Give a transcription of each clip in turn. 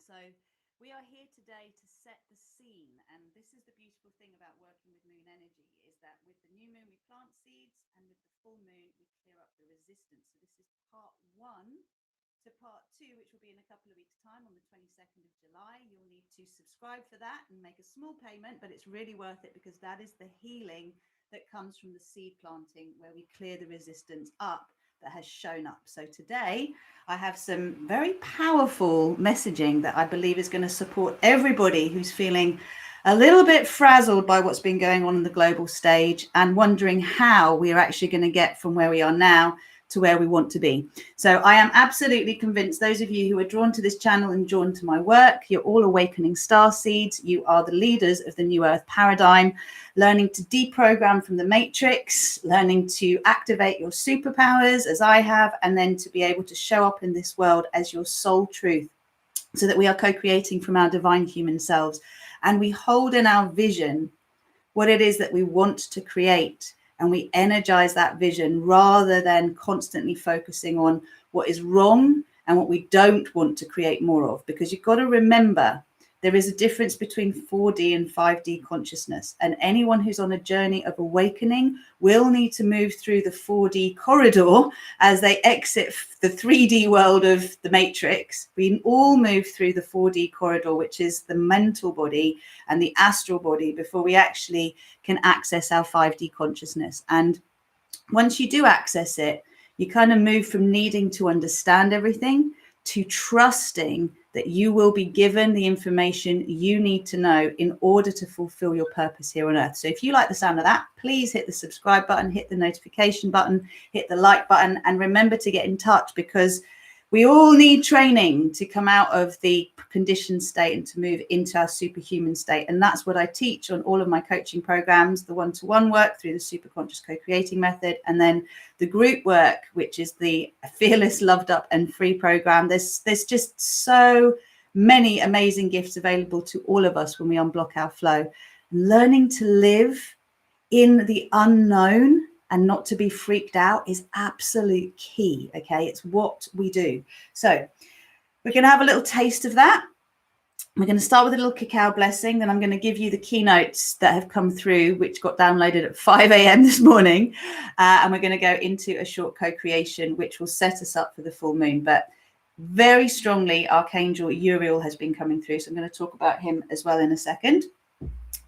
So we are here today to set the scene, and this is the beautiful thing about working with moon energy, is that with the new moon we plant seeds, and with the full moon we clear up the resistance. So this is part one. To part two, which will be in a couple of weeks' time on the 22nd of July. You'll need to subscribe for that and make a small payment, but it's really worth it because that is the healing that comes from the seed planting, where we clear the resistance up that has shown up. So today I have some very powerful messaging that I believe is going to support everybody who's feeling a little bit frazzled by what's been going on in the global stage and wondering how we are actually going to get from where we are now to where we want to be. So I am absolutely convinced, those of you who are drawn to this channel and drawn to my work, you're all awakening star seeds. You are the leaders of the new earth paradigm, learning to deprogram from the matrix, learning to activate your superpowers as I have, and then to be able to show up in this world as your soul truth, so that we are co-creating from our divine human selves. And we hold in our vision what it is that we want to create, and we energize that vision rather than constantly focusing on what is wrong and what we don't want to create more of. Because you've got to remember, there is a difference between 4D and 5D consciousness. And anyone who's on a journey of awakening will need to move through the 4D corridor as they exit the 3D world of the matrix. We all move through the 4D corridor, which is the mental body and the astral body, before we actually can access our 5D consciousness. And once you do access it, you kind of move from needing to understand everything to trusting that you will be given the information you need to know in order to fulfill your purpose here on earth. So if you like the sound of that, please hit the subscribe button, hit the notification button, hit the like button, and remember to get in touch, because we all need training to come out of the conditioned state and to move into our superhuman state. And that's what I teach on all of my coaching programs, the one-to-one work through the super conscious co-creating method, and then the group work, which is the Fearless, Loved Up and Free program. There's just so many amazing gifts available to all of us when we unblock our flow. Learning to live in the unknown and not to be freaked out is absolute key. Okay, it's what we do. So we're going to have a little taste of that. We're going to start with a little cacao blessing. Then I'm going to give you the keynotes that have come through, which got downloaded at 5 a.m. this morning. And we're going to go into a short co-creation, which will set us up for the full moon. But very strongly, Archangel Uriel has been coming through. So I'm going to talk about him as well in a second.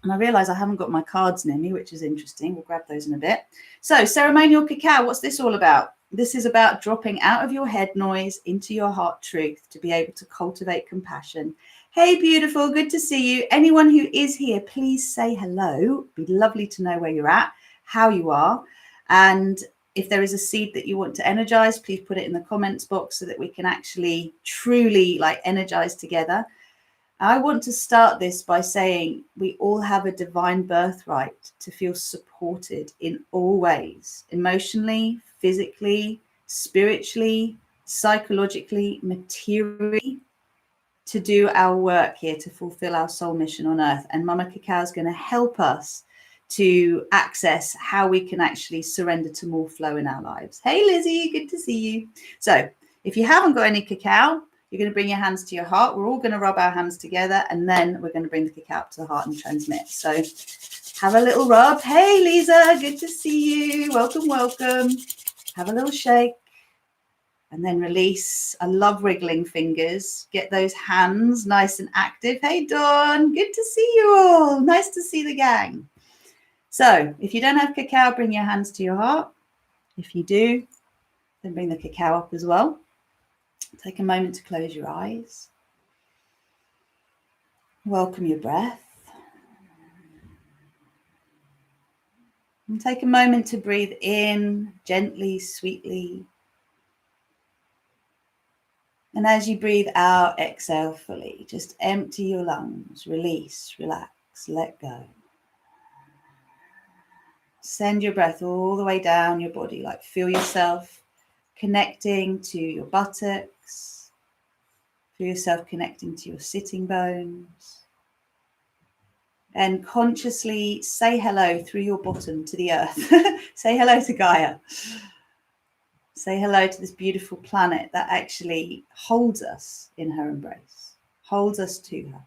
And I realize I haven't got my cards near me, which is interesting. We'll grab those in a bit. So ceremonial cacao, what's this all about? This is about dropping out of your head noise into your heart truth to be able to cultivate compassion. Hey, beautiful. Good to see you. Anyone who is here, please say hello. It'd be lovely to know where you're at, how you are. And if there is a seed that you want to energize, please put it in the comments box so that we can actually truly energize together. I want to start this by saying we all have a divine birthright to feel supported in all ways, emotionally, physically, spiritually, psychologically, materially, to do our work here to fulfill our soul mission on earth. And Mama Cacao is going to help us to access how we can actually surrender to more flow in our lives. Hey, Lizzie, good to see you. So if you haven't got any cacao, you're going to bring your hands to your heart. We're all going to rub our hands together, and then we're going to bring the cacao up to the heart and transmit. So have a little rub. Hey, Lisa, good to see you. Welcome, welcome. Have a little shake and then release. I love wriggling fingers. Get those hands nice and active. Hey, Dawn, good to see you all. Nice to see the gang. So if you don't have cacao, bring your hands to your heart. If you do, then bring the cacao up as well. Take a moment to close your eyes. Welcome your breath. And take a moment to breathe in gently, sweetly. And as you breathe out, exhale fully. Just empty your lungs. Release, relax, let go. Send your breath all the way down your body. Feel yourself connecting to your buttocks. Feel yourself connecting to your sitting bones. And consciously say hello through your bottom to the earth. Say hello to Gaia. Say hello to this beautiful planet that actually holds us in her embrace, holds us to her.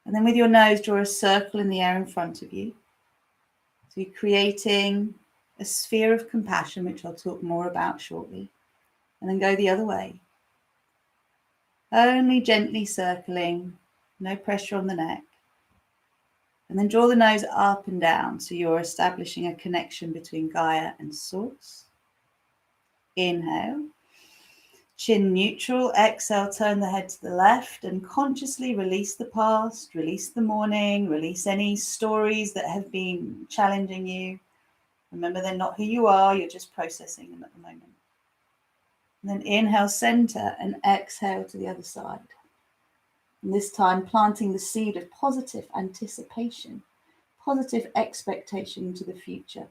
And then with your nose, draw a circle in the air in front of you. So you're creating a sphere of compassion, which I'll talk more about shortly. And then go the other way. Only gently circling, no pressure on the neck. And then draw the nose up and down, so you're establishing a connection between Gaia and Source. Inhale. Chin neutral. Exhale, turn the head to the left and consciously release the past, release the morning, release any stories that have been challenging you. Remember, they're not who you are, you're just processing them at the moment. And then inhale, center, and exhale to the other side. And this time, planting the seed of positive anticipation, positive expectation into the future.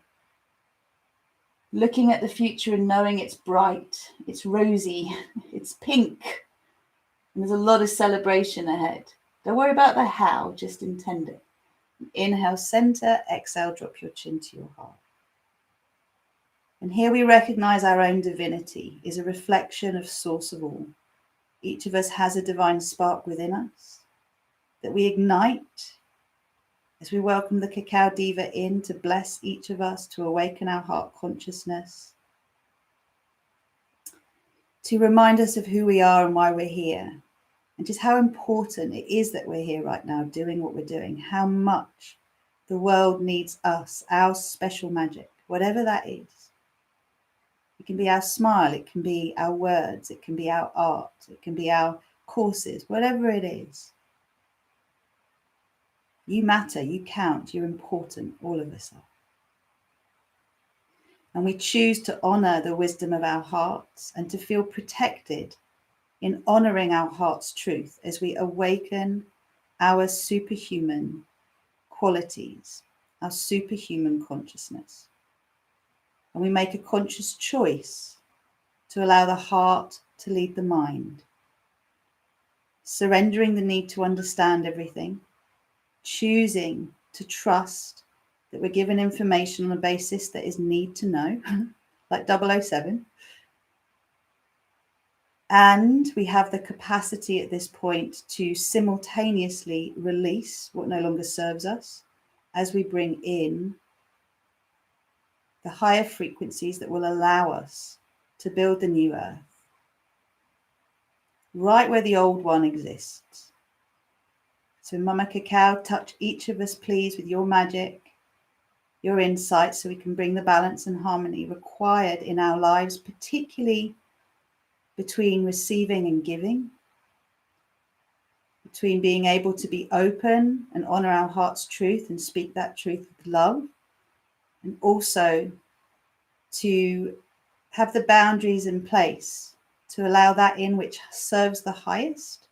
Looking at the future and knowing it's bright, it's rosy, it's pink, and there's a lot of celebration ahead. Don't worry about the how, just intend it. Inhale, center, exhale, drop your chin to your heart. And here we recognize our own divinity is a reflection of Source of all. Each of us has a divine spark within us that we ignite as we welcome the Cacao Diva in to bless each of us, to awaken our heart consciousness, to remind us of who we are and why we're here, and just how important it is that we're here right now doing what we're doing, how much the world needs us, our special magic, whatever that is. It can be our smile, it can be our words, it can be our art, it can be our courses, whatever it is. You matter, you count, you're important, all of us are. And we choose to honor the wisdom of our hearts and to feel protected in honoring our heart's truth as we awaken our superhuman qualities, our superhuman consciousness. And we make a conscious choice to allow the heart to lead the mind, surrendering the need to understand everything, choosing to trust that we're given information on a basis that is need to know, like 007. And we have the capacity at this point to simultaneously release what no longer serves us as we bring in the higher frequencies that will allow us to build the new earth, right where the old one exists. So Mama Cacao, touch each of us, please, with your magic, your insight, so we can bring the balance and harmony required in our lives, particularly between receiving and giving, between being able to be open and honor our heart's truth and speak that truth with love, and also to have the boundaries in place to allow that in which serves the highest,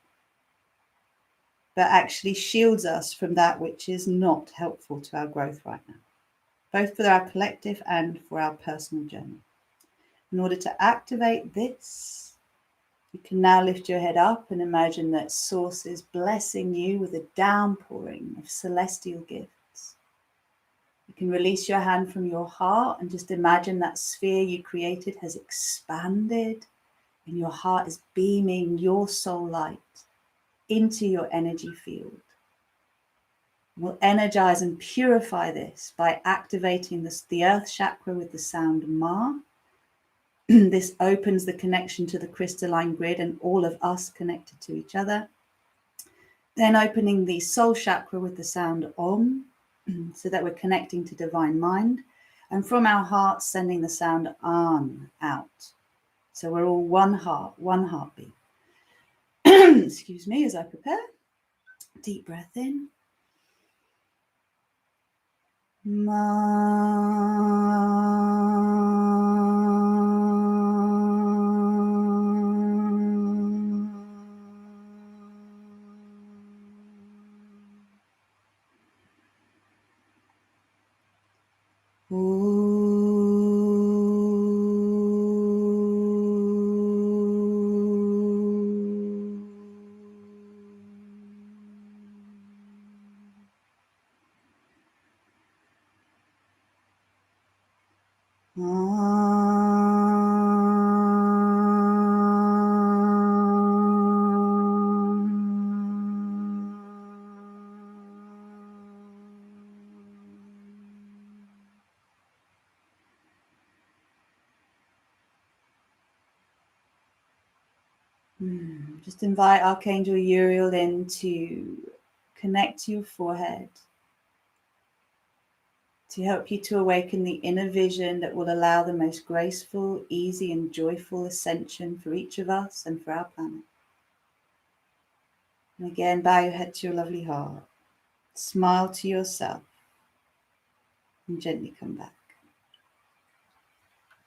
but actually shields us from that which is not helpful to our growth right now, both for our collective and for our personal journey. In order to activate this, you can now lift your head up and imagine that Source is blessing you with a downpouring of celestial gifts. You can release your hand from your heart and just imagine that sphere you created has expanded and your heart is beaming your soul light into your energy field. We'll energize and purify this by activating the earth chakra with the sound Ma. This opens the connection to the crystalline grid and all of us connected to each other. Then opening the soul chakra with the sound Om, so that we're connecting to divine mind. And from our hearts, sending the sound An out. So we're all one heart, one heartbeat. Excuse me as I prepare. Deep breath in. Just invite Archangel Uriel in to connect to your forehead, to help you to awaken the inner vision that will allow the most graceful, easy, and joyful ascension for each of us and for our planet. And again, bow your head to your lovely heart. Smile to yourself and gently come back.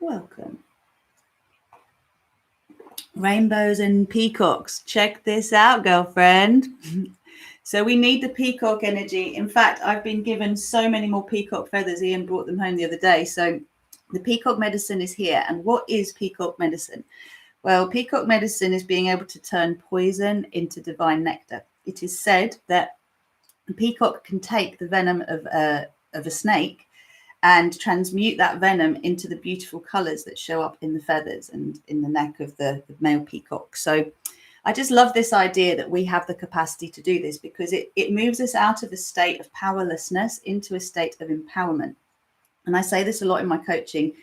Welcome. Rainbows and peacocks. Check this out, girlfriend. So we need the peacock energy. In fact, I've been given so many more peacock feathers. Ian brought them home the other day. So the peacock medicine is here. And what is peacock medicine? Well, peacock medicine is being able to turn poison into divine nectar. It is said that a peacock can take the venom of a snake and transmute that venom into the beautiful colors that show up in the feathers and in the neck of the male peacock. So I just love this idea that we have the capacity to do this, because it moves us out of a state of powerlessness into a state of empowerment. And I say this a lot in my coaching.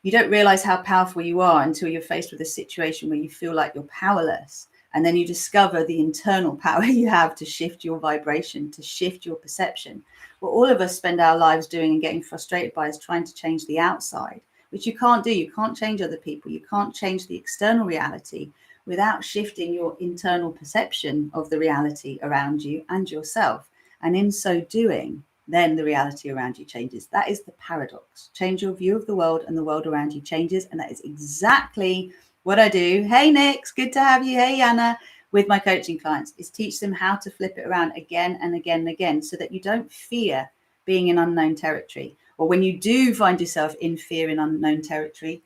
You don't realize how powerful you are until you're faced with a situation where you feel like you're powerless. And then you discover the internal power you have to shift your vibration, to shift your perception. What all of us spend our lives doing and getting frustrated by is trying to change the outside, which you can't do. You can't change other people. You can't change the external reality without shifting your internal perception of the reality around you and yourself. And in so doing, then the reality around you changes. That is the paradox. Change your view of the world and the world around you changes. And that is exactly what I do. Hey, Nix, good to have you. Hey, Anna. With my coaching clients, is teach them how to flip it around again and again and again, so that you don't fear being in unknown territory. Or when you do find yourself in fear in unknown territory,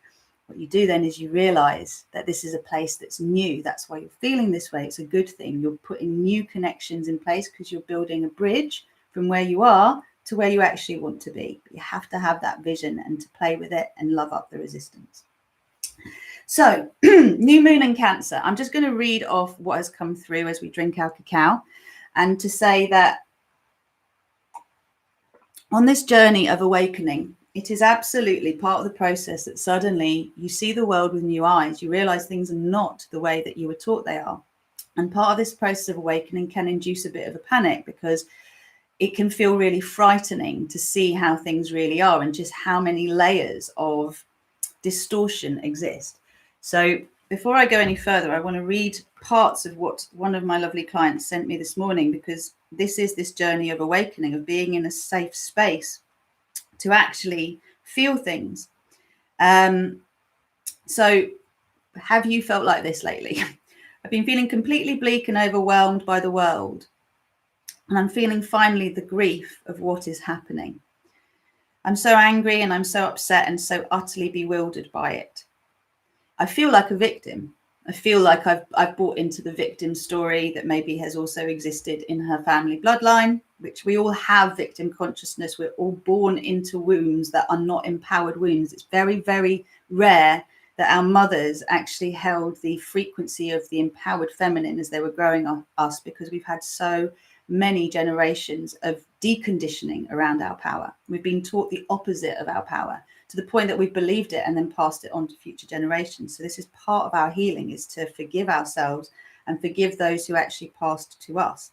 what you do then is you realize that this is a place that's new. That's why you're feeling this way. It's a good thing. You're putting new connections in place because you're building a bridge from where you are to where you actually want to be. But you have to have that vision and to play with it and love up the resistance. So, new moon and Cancer. I'm just going to read off what has come through as we drink our cacao, and to say that on this journey of awakening, it is absolutely part of the process that suddenly you see the world with new eyes. You realize things are not the way that you were taught they are. And part of this process of awakening can induce a bit of a panic, because it can feel really frightening to see how things really are and just how many layers of distortion exist. So before I go any further, I want to read parts of what one of my lovely clients sent me this morning, because this is this journey of awakening, of being in a safe space to actually feel things. So have you felt like this lately? I've been feeling completely bleak and overwhelmed by the world. And I'm feeling finally the grief of what is happening. I'm so angry and I'm so upset and so utterly bewildered by it. I feel like a victim. I feel like I've bought into the victim story that maybe has also existed in her family bloodline, which we all have victim consciousness. We're all born into wombs that are not empowered wombs. It's very, very rare that our mothers actually held the frequency of the empowered feminine as they were growing us, because we've had so many generations of deconditioning around our power. We've been taught the opposite of our power, to the point that we've believed it and then passed it on to future generations. So this is part of our healing, is to forgive ourselves and forgive those who actually passed to us.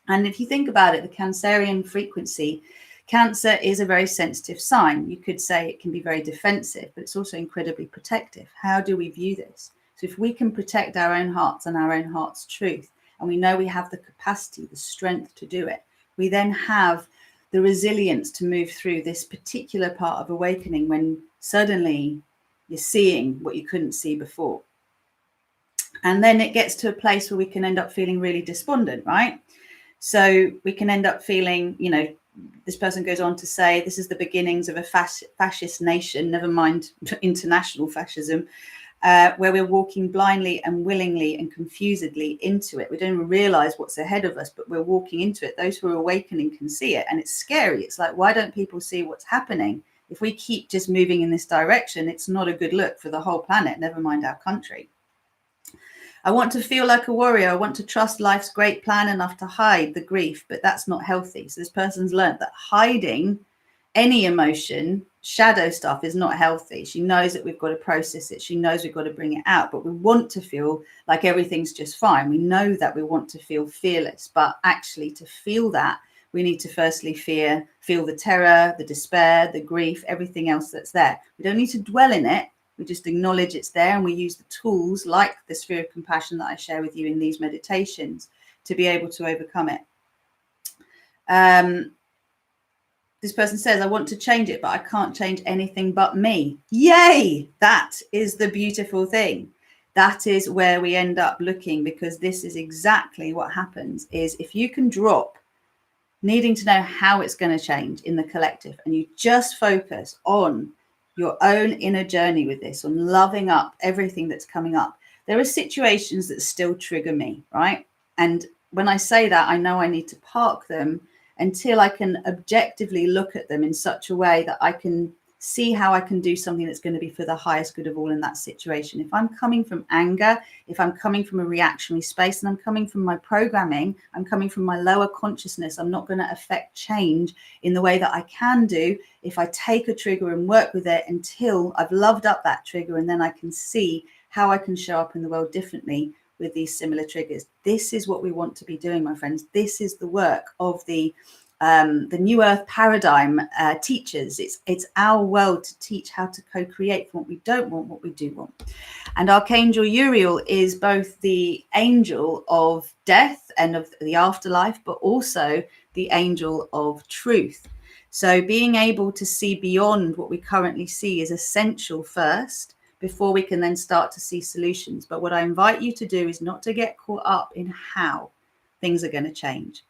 And if you think about it, the Cancerian frequency, Cancer is a very sensitive sign. You could say it can be very defensive, but it's also incredibly protective. How do we view this? So if we can protect our own hearts and our own heart's truth, and we know we have the capacity, the strength to do it, we then have the resilience to move through this particular part of awakening when suddenly you're seeing what you couldn't see before. And then it gets to a place where we can end up feeling really despondent, right? So we can end up feeling, you know, this person goes on to say, this is the beginnings of a fascist nation, never mind international fascism, where we're walking blindly and willingly and confusedly into it. We don't even realize what's ahead of us, but we're walking into it. Those who are awakening can see it, and it's scary. It's like, why don't people see what's happening? If we keep just moving in this direction, it's not a good look for the whole planet, never mind our country. I want to feel like a warrior. I want to trust life's great plan enough to hide the grief, but that's not healthy. So this person's learned that hiding any emotion shadow stuff is not healthy. She knows that we've got to process it. She knows we've got to bring it out, but we want to feel like everything's just fine. We know that we want to feel fearless, but actually to feel that, we need to firstly feel the terror, the despair, the grief, everything else that's there. We don't need to dwell in it. We just acknowledge it's there, and we use the tools like the sphere of compassion that I share with you in these meditations to be able to overcome it. This person says, I want to change it, but I can't change anything but me. Yay! That is the beautiful thing. That is where we end up looking, because this is exactly what happens, is if you can drop needing to know how it's going to change in the collective, and you just focus on your own inner journey with this, on loving up everything that's coming up. There are situations that still trigger me, right? And when I say that, I know I need to park them until I can objectively look at them in such a way that I can see how I can do something that's going to be for the highest good of all in that situation. If I'm coming from anger, if I'm coming from a reactionary space, and I'm coming from my programming, I'm coming from my lower consciousness, I'm not going to affect change in the way that I can do if I take a trigger and work with it until I've loved up that trigger, and then I can see how I can show up in the world differently with these similar triggers. This is what we want to be doing, my friends. This is the work of the New Earth paradigm teachers. It's our world to teach how to co-create from what we don't want, what we do want. And Archangel Uriel is both the angel of death and of the afterlife, but also the angel of truth. So being able to see beyond what we currently see is essential first, before we can then start to see solutions. But what I invite you to do is not to get caught up in how things are going to change.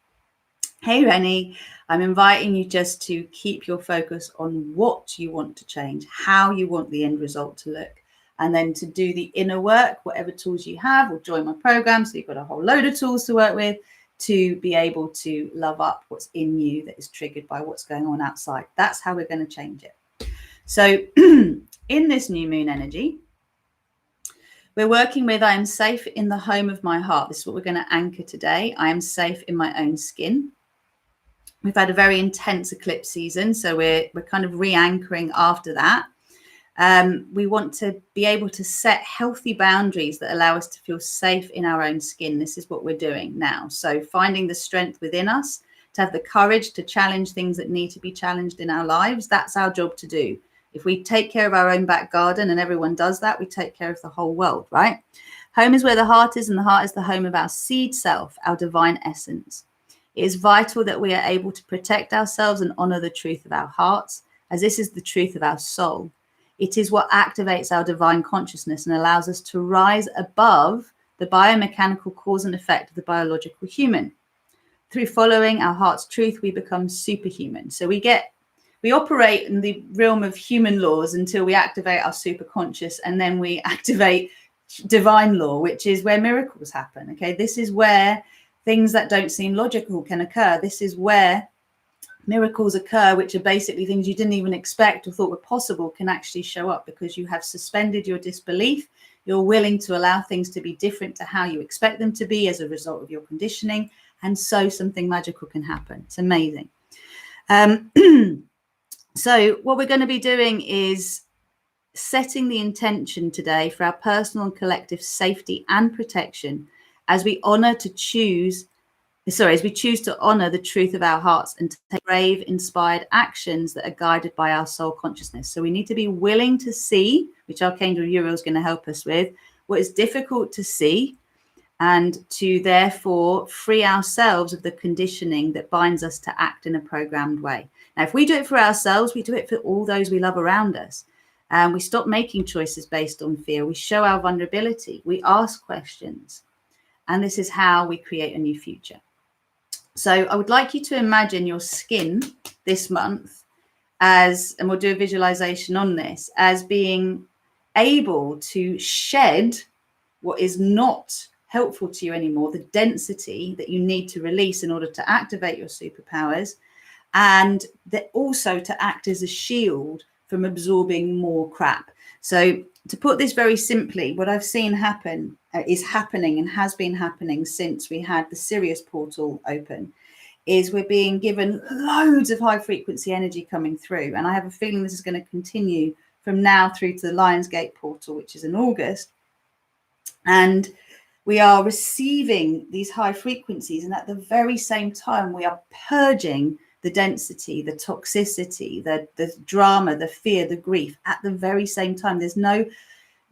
Hey, Rennie, I'm inviting you just to keep your focus on what you want to change, how you want the end result to look, and then to do the inner work, whatever tools you have, or join my program. So you've got a whole load of tools to work with to be able to love up what's in you that is triggered by what's going on outside. That's how we're going to change it. So in this new moon energy, we're working with I am safe in the home of my heart. This is what we're going to anchor today. I am safe in my own skin. We've had a very intense eclipse season, so we're kind of re-anchoring after that. We want to be able to set healthy boundaries that allow us to feel safe in our own skin. This is what we're doing now. So finding the strength within us to have the courage to challenge things that need to be challenged in our lives. That's our job to do. If we take care of our own back garden, and everyone does that, we take care of the whole world, right? Home is where the heart is, and the heart is the home of our seed self, our divine essence. It is vital that we are able to protect ourselves and honor the truth of our hearts, as this is the truth of our soul. It is what activates our divine consciousness and allows us to rise above the biomechanical cause and effect of the biological human. Through following our heart's truth, we become superhuman. So we operate in the realm of human laws until we activate our superconscious, and then we activate divine law, which is where miracles happen. Okay, this is where things that don't seem logical can occur. This is where miracles occur, which are basically things you didn't even expect or thought were possible, can actually show up because you have suspended your disbelief. You're willing to allow things to be different to how you expect them to be as a result of your conditioning. And so something magical can happen. It's amazing. So what we're going to be doing is setting the intention today for our personal and collective safety and protection as we choose to honor the truth of our hearts and to take brave, inspired actions that are guided by our soul consciousness. So we need to be willing to see, which Archangel Uriel is going to help us with, what is difficult to see, and to therefore free ourselves of the conditioning that binds us to act in a programmed way. Now, if we do it for ourselves, we do it for all those we love around us. And we stop making choices based on fear. We show our vulnerability. We ask questions. And this is how we create a new future. So I would like you to imagine your skin this month as, and we'll do a visualization on this, as being able to shed what is not helpful to you anymore, the density that you need to release in order to activate your superpowers, and that also to act as a shield from absorbing more crap. So to put this very simply, what I've seen happen is happening and has been happening since we had the Sirius portal open, is we're being given loads of high frequency energy coming through. And I have a feeling this is going to continue from now through to the Lionsgate portal, which is in August. And we are receiving these high frequencies. And at the very same time, we are purging the density, the toxicity, the drama, the fear, the grief at the very same time. There's no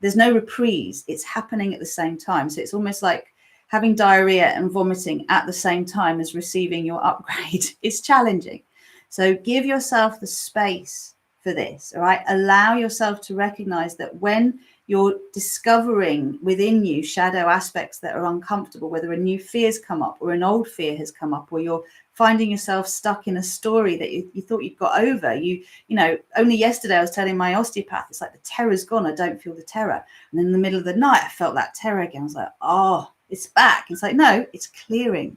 reprise. It's happening at the same time. So it's almost like having diarrhea and vomiting at the same time as receiving your upgrade. It's challenging. So give yourself the space for this, all right? Allow yourself to recognize that when you're discovering within you shadow aspects that are uncomfortable, whether a new fear's come up or an old fear has come up, or you're finding yourself stuck in a story that you thought you'd got over. You know, only yesterday I was telling my osteopath, it's like the terror's gone. I don't feel the terror. And in the middle of the night, I felt that terror again. I was like, oh, it's back. It's like, no, it's clearing.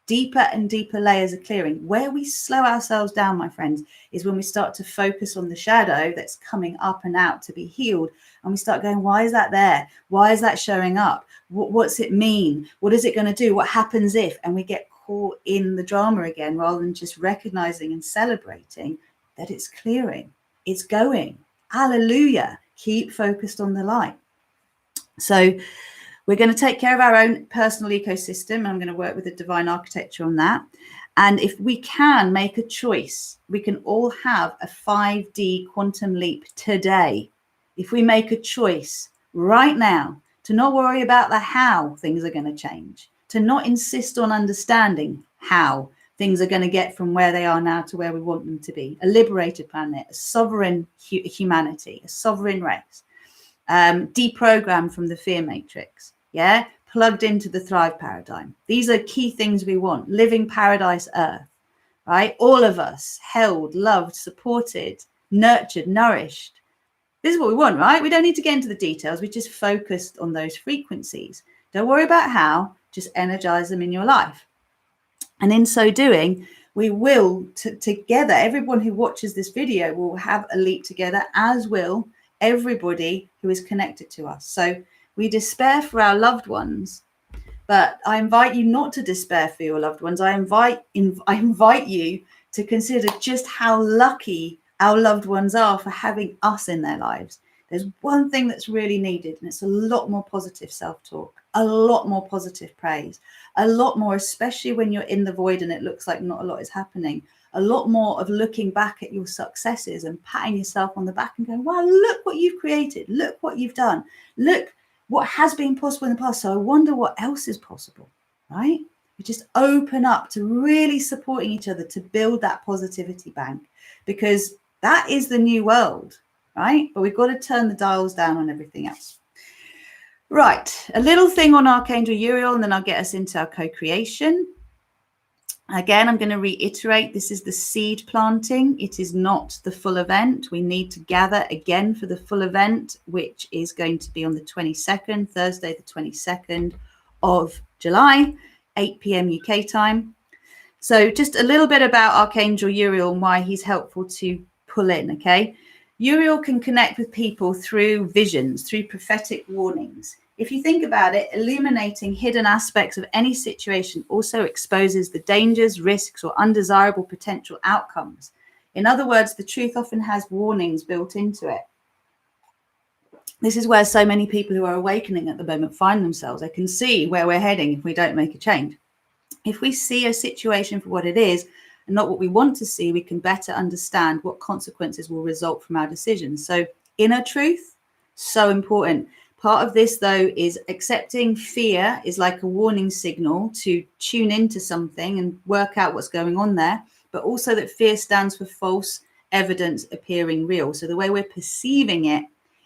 Deeper and deeper layers of clearing. Where we slow ourselves down, my friends, is when we start to focus on the shadow that's coming up and out to be healed. And we start going, why is that there? Why is that showing up? What's it mean? What is it going to do? What happens if? And we get caught in the drama again, rather than just recognizing and celebrating that it's clearing. It's going. Hallelujah. Keep focused on the light. So we're going to take care of our own personal ecosystem. I'm going to work with the divine architecture on that. And if we can make a choice, we can all have a 5D quantum leap today. If we make a choice right now to not worry about the how things are going to change, to not insist on understanding how things are going to get from where they are now to where we want them to be, a liberated planet, a sovereign humanity, a sovereign race, deprogrammed from the fear matrix, yeah, plugged into the thrive paradigm. These are key things we want. Living paradise earth, right? All of us held, loved, supported, nurtured, nourished. This is what we want, right? We don't need to get into the details. We just focused on those frequencies. Don't worry about how, just energize them in your life. And in so doing, we will together, everyone who watches this video will have a leap together, as will everybody who is connected to us. So we despair for our loved ones, but I invite you not to despair for your loved ones. I invite you to consider just how lucky our loved ones are for having us in their lives. There's one thing that's really needed, and it's a lot more positive self-talk, a lot more positive praise, a lot more, especially when you're in the void and it looks like not a lot is happening, a lot more of looking back at your successes and patting yourself on the back and going, wow, look what you've created. Look what you've done. Look what has been possible in the past. So I wonder what else is possible, right? We just open up to really supporting each other to build that positivity bank, because that is the new world, right? But we've got to turn the dials down on everything else. Right, a little thing on Archangel Uriel, and then I'll get us into our co-creation. Again, I'm going to reiterate, this is the seed planting. It is not the full event. We need to gather again for the full event, which is going to be on the 22nd, Thursday, the 22nd of July, 8 p.m. UK time. So just a little bit about Archangel Uriel and why he's helpful to pull in, okay? Uriel can connect with people through visions, through prophetic warnings. If you think about it, illuminating hidden aspects of any situation also exposes the dangers, risks, or undesirable potential outcomes. In other words, the truth often has warnings built into it. This is where so many people who are awakening at the moment find themselves. They can see where we're heading if we don't make a change. If we see a situation for what it is and not what we want to see, we can better understand what consequences will result from our decisions. So inner truth, so important. Part of this, though, is accepting fear is like a warning signal to tune into something and work out what's going on there, but also that fear stands for false evidence appearing real. So the way we're perceiving it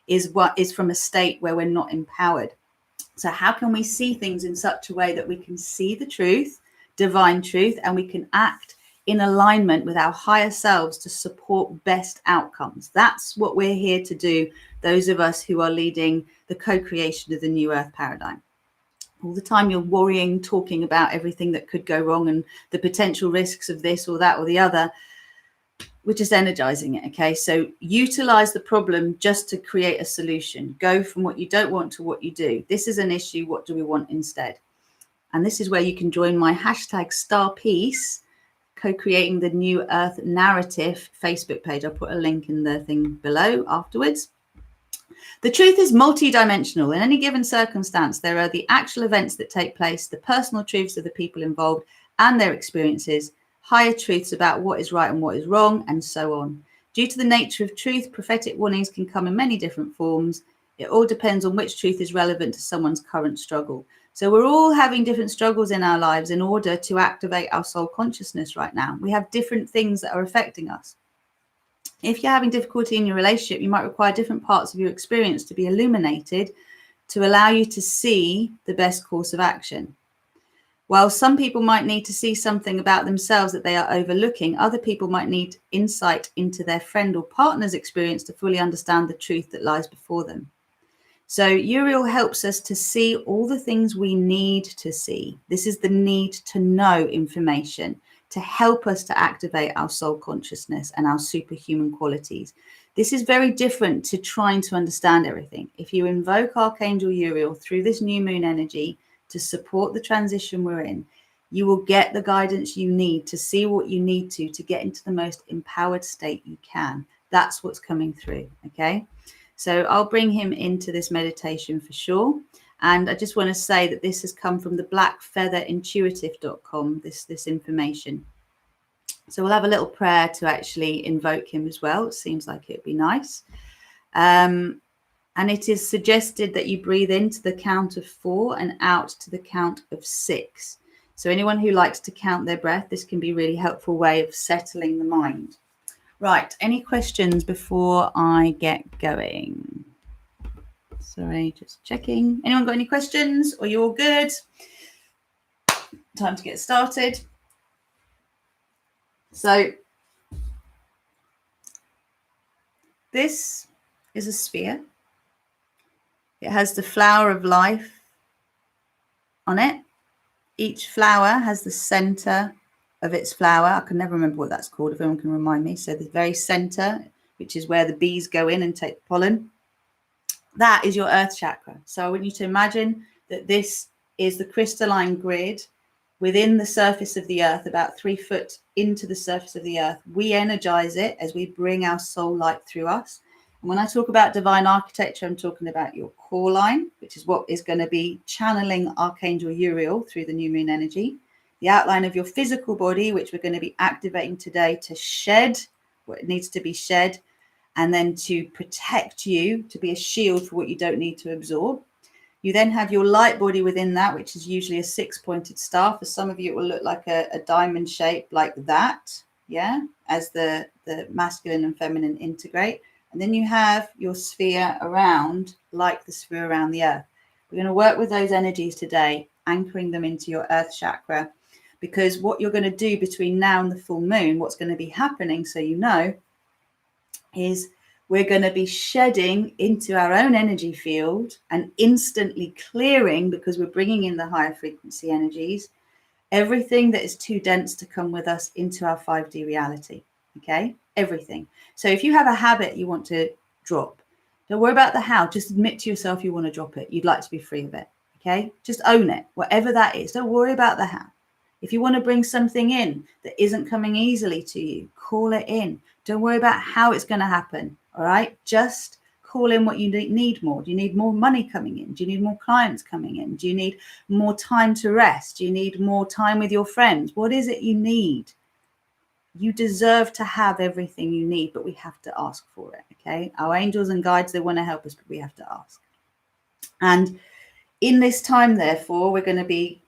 is what is from a state where we're not empowered. So how can we see things in such a way that we can see the truth, divine truth, and we can act in alignment with our higher selves to support best outcomes? That's what we're here to do, those of us who are leading the co-creation of the new earth paradigm. All the time you're worrying, talking about everything that could go wrong and the potential risks of this or that or the other. We're just energizing it, okay? So utilize the problem just to create a solution. Go from what you don't want to what you do. This is an issue. What do we want instead? And this is where you can join my hashtag star peace Co-Creating the New Earth Narrative Facebook page. I'll put a link in the thing below afterwards. The truth is multidimensional. In any given circumstance, there are the actual events that take place, the personal truths of the people involved and their experiences, higher truths about what is right and what is wrong, and so on. Due to the nature of truth, prophetic warnings can come in many different forms. It all depends on which truth is relevant to someone's current struggle. So we're all having different struggles in our lives in order to activate our soul consciousness right now. We have different things that are affecting us. If you're having difficulty in your relationship, you might require different parts of your experience to be illuminated to allow you to see the best course of action. While some people might need to see something about themselves that they are overlooking, other people might need insight into their friend or partner's experience to fully understand the truth that lies before them. So Uriel helps us to see all the things we need to see. This is the need to know information to help us to activate our soul consciousness and our superhuman qualities. This is very different to trying to understand everything. If you invoke Archangel Uriel through this new moon energy to support the transition we're in, you will get the guidance you need to see what you need to get into the most empowered state you can. That's what's coming through, okay? So I'll bring him into this meditation for sure. And I just want to say that this has come from the blackfeatherintuitive.com, this information. So we'll have a little prayer to actually invoke him as well. It seems like it'd be nice. And it is suggested that you breathe into the count of 4 and out to the count of 6. So anyone who likes to count their breath, this can be a really helpful way of settling the mind. Right, any questions before I get going? Sorry, just checking. Anyone got any questions? Or you all good? Time to get started. So this is a sphere. It has the flower of life on it. Each flower has the center of its flower. I can never remember what that's called, if anyone can remind me. So the very center, which is where the bees go in and take the pollen, that is your earth chakra. So I want you to imagine that this is the crystalline grid within the surface of the earth, about 3 foot into the surface of the earth. We energize it as we bring our soul light through us. And when I talk about divine architecture, I'm talking about your core line, which is what is going to be channeling Archangel Uriel through the new moon energy. The outline of your physical body, which we're going to be activating today to shed what needs to be shed, and then to protect you, to be a shield for what you don't need to absorb. You then have your light body within that, which is usually a 6-pointed star. For some of you, it will look like a diamond shape like that, yeah, as the masculine and feminine integrate. And then you have your sphere around, like the sphere around the earth. We're going to work with those energies today, anchoring them into your earth chakra, because what you're going to do between now and the full moon, what's going to be happening, so you know, is we're going to be shedding into our own energy field and instantly clearing, because we're bringing in the higher frequency energies, everything that is too dense to come with us into our 5D reality. Okay, everything. So if you have a habit you want to drop, don't worry about the how. Just admit to yourself you want to drop it. You'd like to be free of it. Okay, just own it, whatever that is. Don't worry about the how. If you want to bring something in that isn't coming easily to you, call it in. Don't worry about how it's going to happen. All right, just call in what you need more. Do you need more money coming in? Do you need more clients coming in? Do you need more time to rest? Do you need more time with your friends? What is it you need? You deserve to have everything you need, but we have to ask for it. Okay, our angels and guides, they want to help us, but we have to ask. And in this time, therefore, we're going to be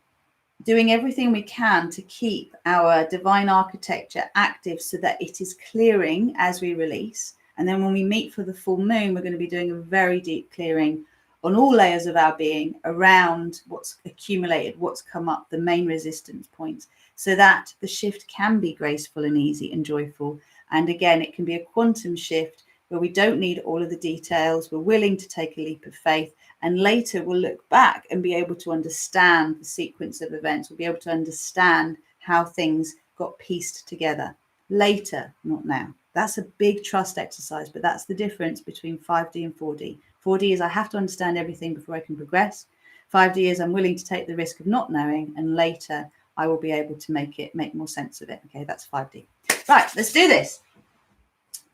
doing everything we can to keep our divine architecture active so that it is clearing as we release. And then when we meet for the full moon, we're going to be doing a very deep clearing on all layers of our being around what's accumulated, what's come up, the main resistance points, so that the shift can be graceful and easy and joyful. And again, it can be a quantum shift where we don't need all of the details. We're willing to take a leap of faith. And later we'll look back and be able to understand the sequence of events. We'll be able to understand how things got pieced together later, not now. That's a big trust exercise, but that's the difference between 5D and 4D. 4D is I have to understand everything before I can progress. 5D is I'm willing to take the risk of not knowing, and later I will be able to make more sense of it. Okay, that's 5D. Right, let's do this.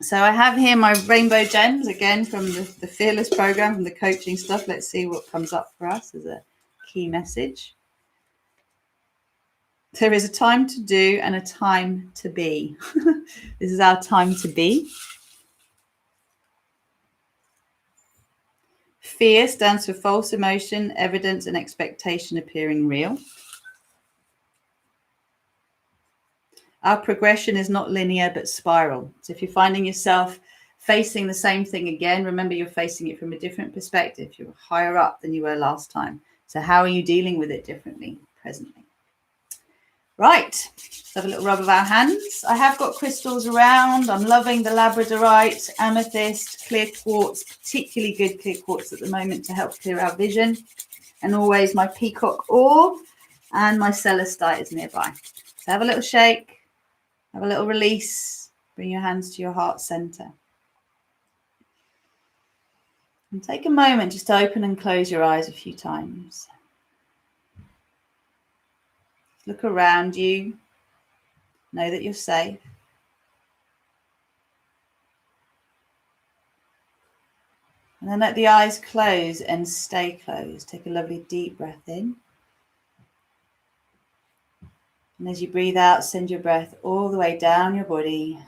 So I have here my rainbow gems, again, from the Fearless program, from the coaching stuff. Let's see what comes up for us as a key message. There is a time to do and a time to be. This is our time to be. Fear stands for false emotion, evidence, and expectation appearing real. Our progression is not linear, but spiral. So if you're finding yourself facing the same thing again, remember you're facing it from a different perspective. You're higher up than you were last time. So how are you dealing with it differently presently? Right, let's have a little rub of our hands. I have got crystals around. I'm loving the labradorite, amethyst, clear quartz, particularly good clear quartz at the moment to help clear our vision. And always my peacock ore and my celestite is nearby. So have a little shake, have a little release. Bring your hands to your heart center. And take a moment just to open and close your eyes a few times. Look around you. Know that you're safe. And then let the eyes close and stay closed. Take a lovely deep breath in. And as you breathe out, send your breath all the way down your body.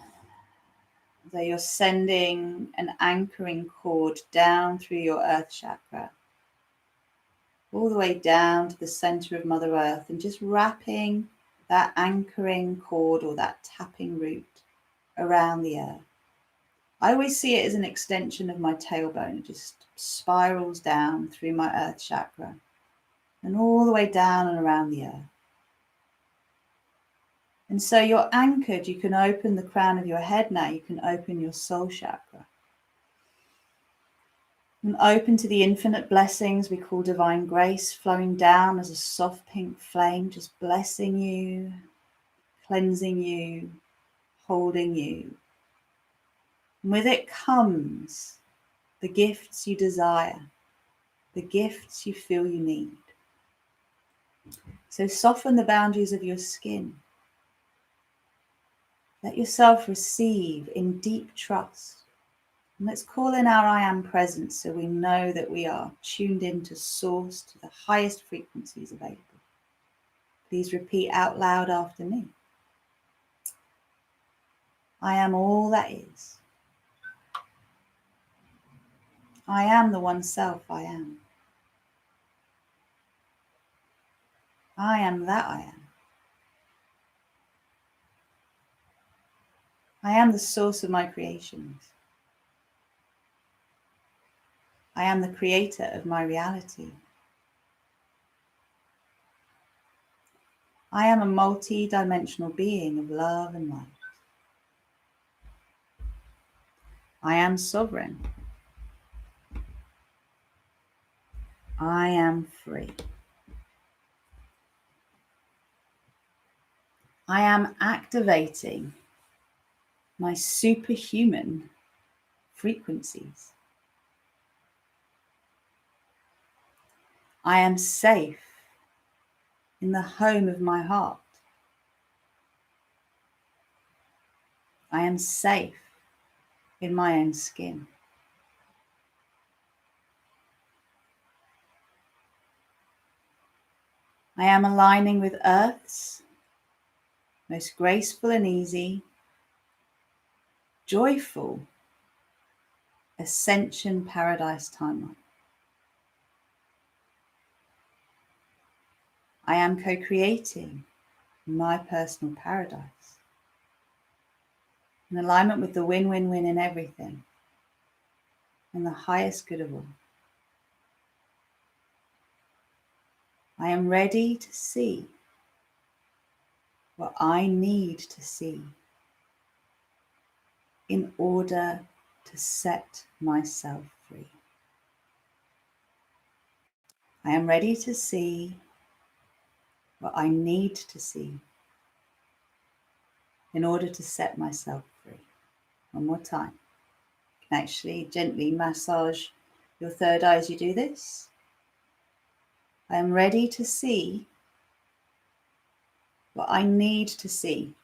So you're sending an anchoring cord down through your earth chakra, all the way down to the center of Mother Earth, and just wrapping that anchoring cord or that tapping root around the earth. I always see it as an extension of my tailbone. It just spirals down through my earth chakra and all the way down and around the earth. And so you're anchored. You can open the crown of your head now. You can open your soul chakra. And open to the infinite blessings we call divine grace, flowing down as a soft pink flame, just blessing you, cleansing you, holding you. And with it comes the gifts you desire, the gifts you feel you need. So soften the boundaries of your skin. Let yourself receive in deep trust. And let's call in our I am presence so we know that we are tuned into source, to the highest frequencies available. Please repeat out loud after me. I am all that is. I am the one self I am. I am that I am. I am the source of my creations. I am the creator of my reality. I am a multi-dimensional being of love and light. I am sovereign. I am free. I am activating my superhuman frequencies. I am safe in the home of my heart. I am safe in my own skin. I am aligning with Earth's most graceful and easy, joyful ascension paradise timeline. I am co-creating my personal paradise in alignment with the win-win-win in everything and the highest good of all. I am ready to see what I need to see in order to set myself free. I am ready to see what I need to see in order to set myself free. One more time. You can actually gently massage your third eye as you do this. I am ready to see what I need to see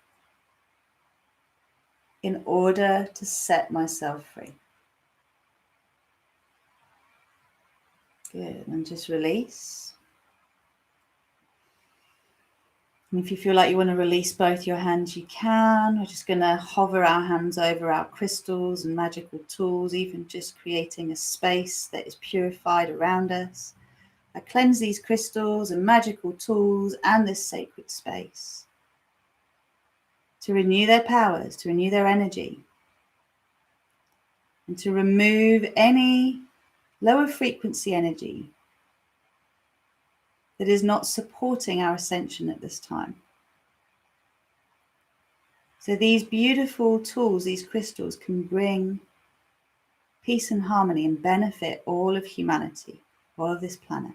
in order to set myself free. Good, and just release. And if you feel like you want to release both your hands, you can. We're just going to hover our hands over our crystals and magical tools, even just creating a space that is purified around us. I cleanse these crystals and magical tools and this sacred space to renew their powers, to renew their energy, and to remove any lower frequency energy that is not supporting our ascension at this time. So these beautiful tools, these crystals, can bring peace and harmony and benefit all of humanity, all of this planet.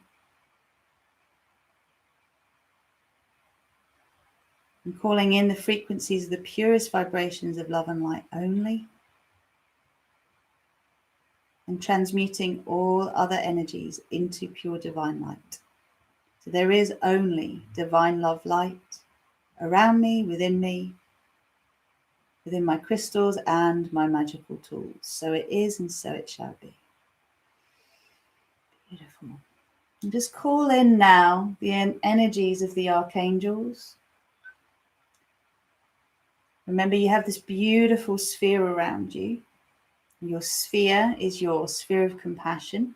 And calling in the frequencies of the purest vibrations of love and light only, and transmuting all other energies into pure divine light. So there is only divine love light around me, within my crystals and my magical tools. So it is, and so it shall be. Beautiful. And just call in now the energies of the archangels. Remember, you have this beautiful sphere around you. Your sphere is your sphere of compassion.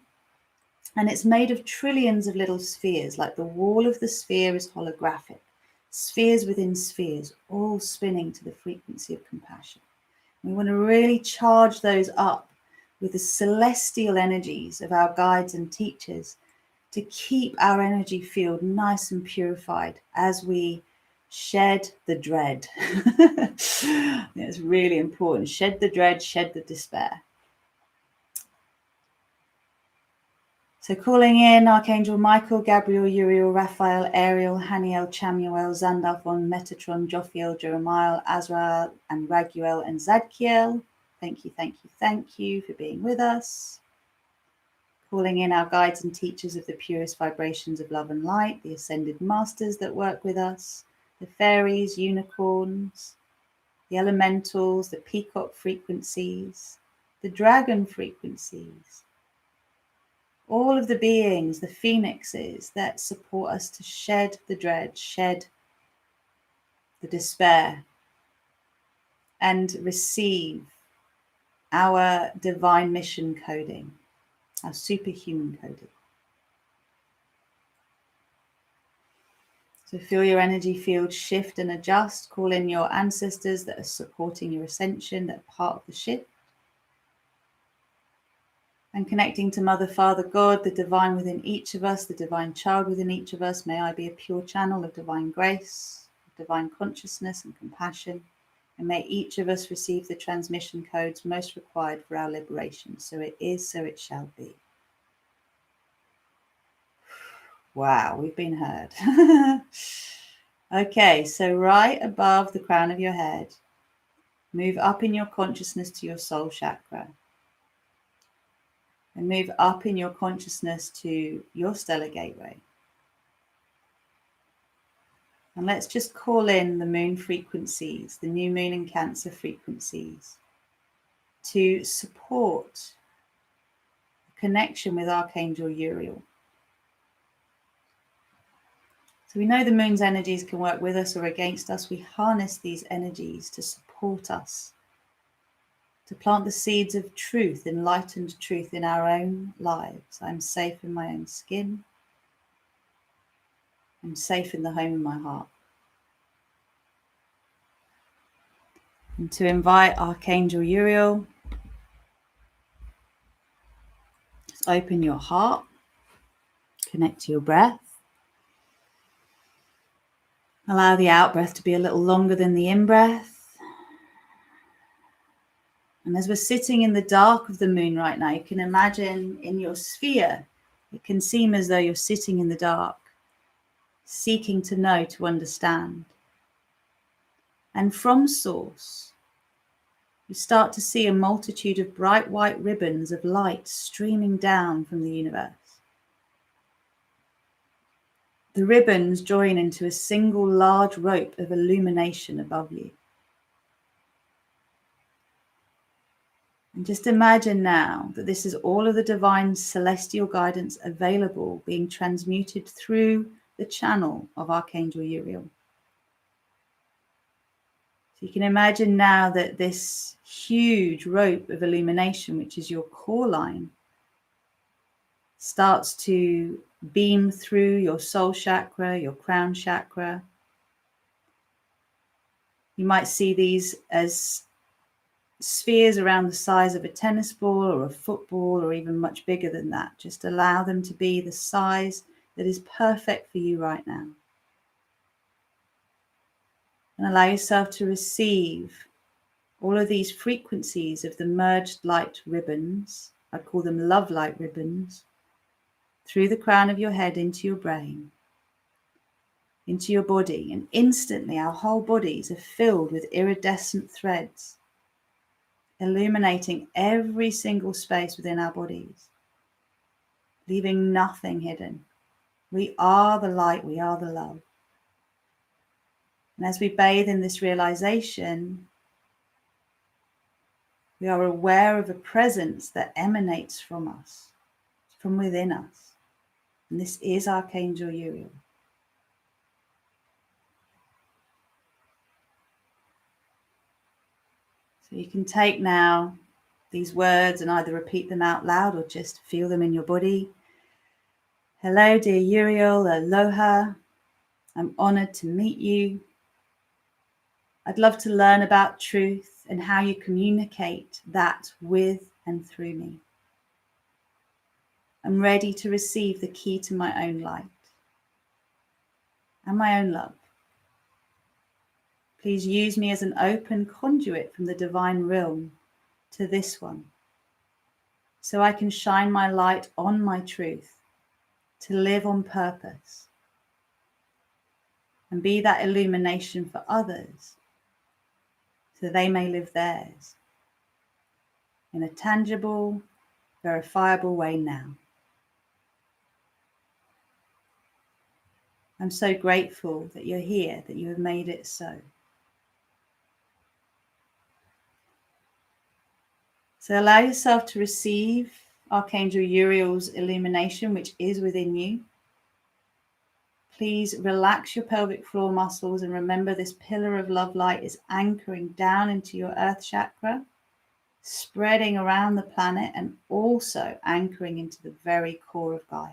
And it's made of trillions of little spheres, like the wall of the sphere is holographic. Spheres within spheres, all spinning to the frequency of compassion. We want to really charge those up with the celestial energies of our guides and teachers to keep our energy field nice and purified as we shed the dread. It's really important. Shed the dread, shed the despair. So calling in Archangel Michael, Gabriel, Uriel, Raphael, Ariel, Haniel, Chamuel, Zandalphon, Metatron, Jophiel, Jeremiah, Azrael, and Raguel and Zadkiel. Thank you, thank you, thank you for being with us. Calling in our guides and teachers of the purest vibrations of love and light, the ascended masters that work with us, the fairies, unicorns, the elementals, the peacock frequencies, the dragon frequencies, all of the beings, the phoenixes that support us to shed the dread, shed the despair, and receive our divine mission coding, our superhuman coding. So feel your energy field shift and adjust. Call in your ancestors that are supporting your ascension, that are part of the shift. And connecting to Mother, Father, God, the divine within each of us, the divine child within each of us. May I be a pure channel of divine grace, divine consciousness and compassion. And may each of us receive the transmission codes most required for our liberation. So it is, so it shall be. Wow, we've been heard. Okay, so right above the crown of your head, move up in your consciousness to your soul chakra. And move up in your consciousness to your stellar gateway. And let's just call in the moon frequencies, the new moon and Cancer frequencies, to support a connection with Archangel Uriel. So we know the moon's energies can work with us or against us. We harness these energies to support us, to plant the seeds of truth, enlightened truth in our own lives. I'm safe in my own skin. I'm safe in the home of my heart. And to invite Archangel Uriel, just open your heart, connect to your breath. Allow the out breath to be a little longer than the in breath. And as we're sitting in the dark of the moon right now, you can imagine in your sphere, it can seem as though you're sitting in the dark, seeking to know, to understand. And from source, you start to see a multitude of bright white ribbons of light streaming down from the universe. The ribbons join into a single large rope of illumination above you. And just imagine now that this is all of the divine celestial guidance available being transmuted through the channel of Archangel Uriel. So you can imagine now that this huge rope of illumination, which is your core line, starts to beam through your soul chakra, your crown chakra. You might see these as spheres around the size of a tennis ball or a football, or even much bigger than that. Just allow them to be the size that is perfect for you right now. And allow yourself to receive all of these frequencies of the merged light ribbons. I call them love light ribbons, through the crown of your head into your brain, into your body, and instantly our whole bodies are filled with iridescent threads, illuminating every single space within our bodies, leaving nothing hidden. We are the light, we are the love. And as we bathe in this realization, we are aware of a presence that emanates from us, from within us. And this is Archangel Uriel. So you can take now these words and either repeat them out loud or just feel them in your body. Hello, dear Uriel, aloha. I'm honored to meet you. I'd love to learn about truth and how you communicate that with and through me. I'm ready to receive the key to my own light and my own love. Please use me as an open conduit from the divine realm to this one, so I can shine my light on my truth, to live on purpose, and be that illumination for others, so they may live theirs in a tangible, verifiable way now. I'm so grateful that you're here, that you have made it so. So allow yourself to receive Archangel Uriel's illumination, which is within you. Please relax your pelvic floor muscles and remember this pillar of love light is anchoring down into your earth chakra, spreading around the planet and also anchoring into the very core of Gaia.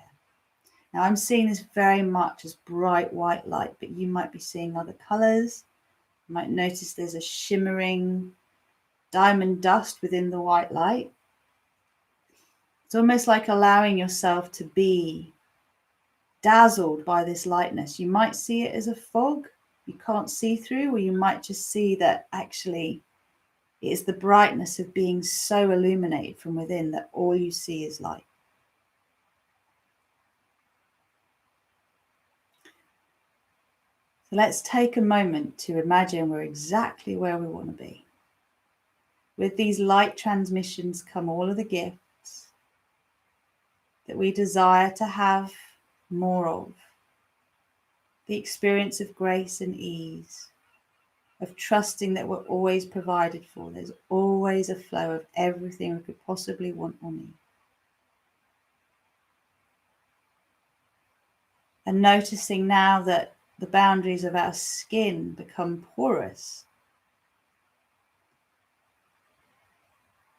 Now I'm seeing this very much as bright white light, but you might be seeing other colors. You might notice there's a shimmering diamond dust within the white light. It's almost like allowing yourself to be dazzled by this lightness. You might see it as a fog you can't see through, or you might just see that actually it is the brightness of being so illuminated from within that all you see is light. So let's take a moment to imagine we're exactly where we want to be. With these light transmissions come all of the gifts that we desire to have more of. The experience of grace and ease, of trusting that we're always provided for. There's always a flow of everything we could possibly want or need. And noticing now that the boundaries of our skin become porous.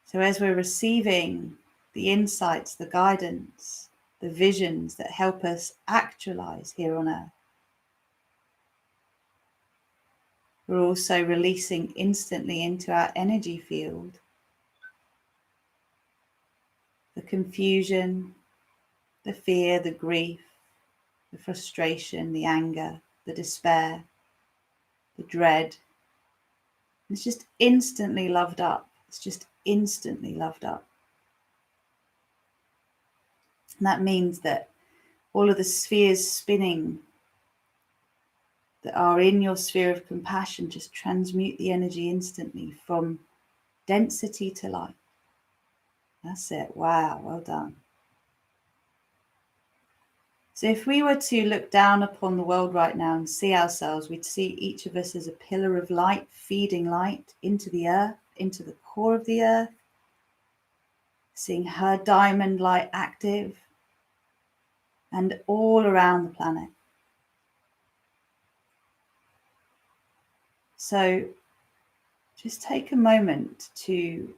So as we're receiving the insights, the guidance, the visions that help us actualize here on earth, we're also releasing instantly into our energy field the confusion, the fear, the grief, the frustration, the anger, the despair, the dread. It's just instantly loved up. It's just instantly loved up. And that means that all of the spheres spinning that are in your sphere of compassion just transmute the energy instantly from density to light. That's it. Wow, well done. So if we were to look down upon the world right now and see ourselves, we'd see each of us as a pillar of light, feeding light into the earth, into the core of the earth, seeing her diamond light active and all around the planet. So just take a moment to